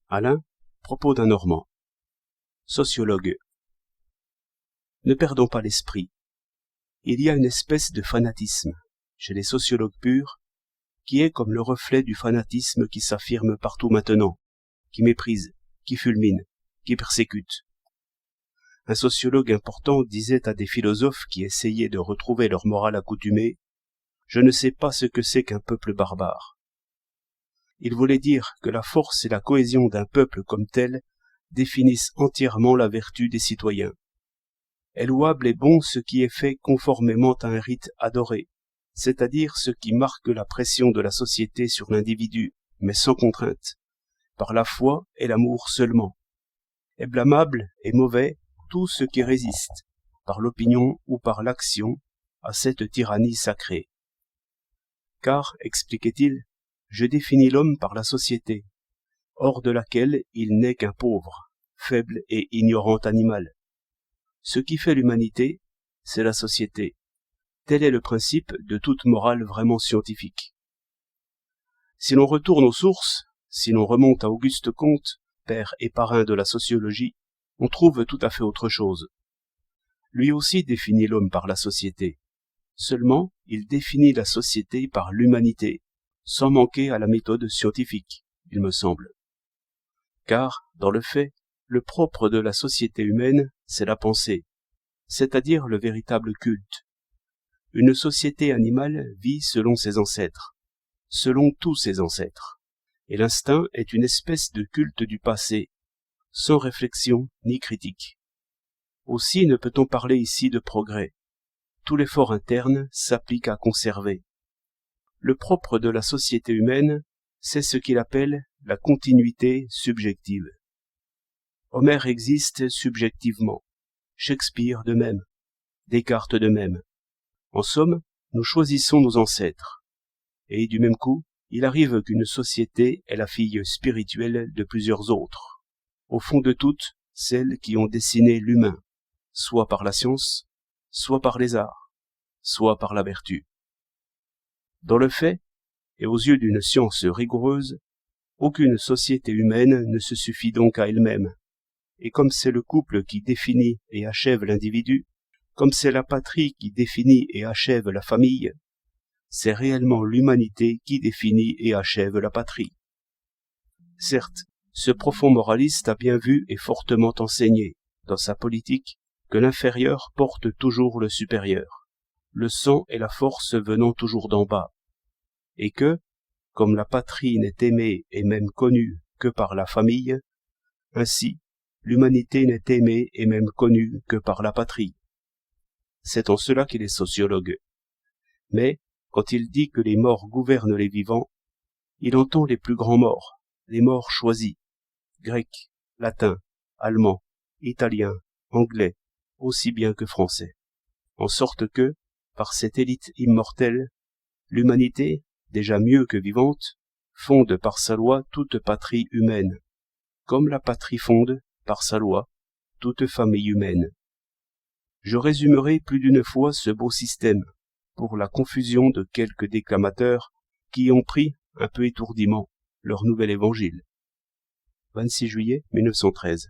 Alain, propos d'un Normand. Sociologue. Ne perdons pas l'esprit. Il y a une espèce de fanatisme, chez les sociologues purs, qui est comme le reflet du fanatisme qui s'affirme partout maintenant, qui méprise, qui fulmine, qui persécute. Un sociologue important disait à des philosophes qui essayaient de retrouver leur morale accoutumée « Je ne sais pas ce que c'est qu'un peuple barbare ». Il voulait dire que la force et la cohésion d'un peuple comme tel définissent entièrement la vertu des citoyens. Est louable et bon ce qui est fait conformément à un rite adoré, c'est-à-dire ce qui marque la pression de la société sur l'individu, mais sans contrainte, par la foi et l'amour seulement. Est blâmable et mauvais tout ce qui résiste, par l'opinion ou par l'action, à cette tyrannie sacrée. Car, expliquait-il, je définis l'homme par la société, hors de laquelle il n'est qu'un pauvre, faible et ignorant animal. Ce qui fait l'humanité, c'est la société. Tel est le principe de toute morale vraiment scientifique. Si l'on retourne aux sources, si l'on remonte à Auguste Comte, père et parrain de la sociologie, on trouve tout à fait autre chose. Lui aussi définit l'homme par la société. Seulement, il définit la société par l'humanité, sans manquer à la méthode scientifique, il me semble. Car, dans le fait, le propre de la société humaine, c'est la pensée, c'est-à-dire le véritable culte. Une société animale vit selon ses ancêtres, selon tous ses ancêtres, et l'instinct est une espèce de culte du passé, sans réflexion ni critique. Aussi ne peut-on parler ici de progrès. Tout l'effort interne s'applique à conserver. Le propre de la société humaine, c'est ce qu'il appelle la continuité subjective. Homère existe subjectivement, Shakespeare de même, Descartes de même. En somme, nous choisissons nos ancêtres. Et du même coup, il arrive qu'une société est la fille spirituelle de plusieurs autres. Au fond de toutes, celles qui ont dessiné l'humain, soit par la science, soit par les arts, soit par la vertu. Dans le fait, et aux yeux d'une science rigoureuse, aucune société humaine ne se suffit donc à elle-même. Et comme c'est le couple qui définit et achève l'individu, comme c'est la patrie qui définit et achève la famille, c'est réellement l'humanité qui définit et achève la patrie. Certes, ce profond moraliste a bien vu et fortement enseigné, dans sa politique, que l'inférieur porte toujours le supérieur, le sang et la force venant toujours d'en bas, et que, comme la patrie n'est aimée et même connue que par la famille, ainsi, l'humanité n'est aimée et même connue que par la patrie. C'est en cela qu'il est sociologue. Mais, quand il dit que les morts gouvernent les vivants, il entend les plus grands morts, les morts choisis, grecs, latins, allemands, italiens, anglais, aussi bien que français. En sorte que, par cette élite immortelle, l'humanité, déjà mieux que vivante, fonde par sa loi toute patrie humaine, comme la patrie fonde, par sa loi, toute famille humaine. Je résumerai plus d'une fois ce beau système, pour la confusion de quelques déclamateurs qui ont pris, un peu étourdiment, leur nouvel évangile. 26 juillet 1913.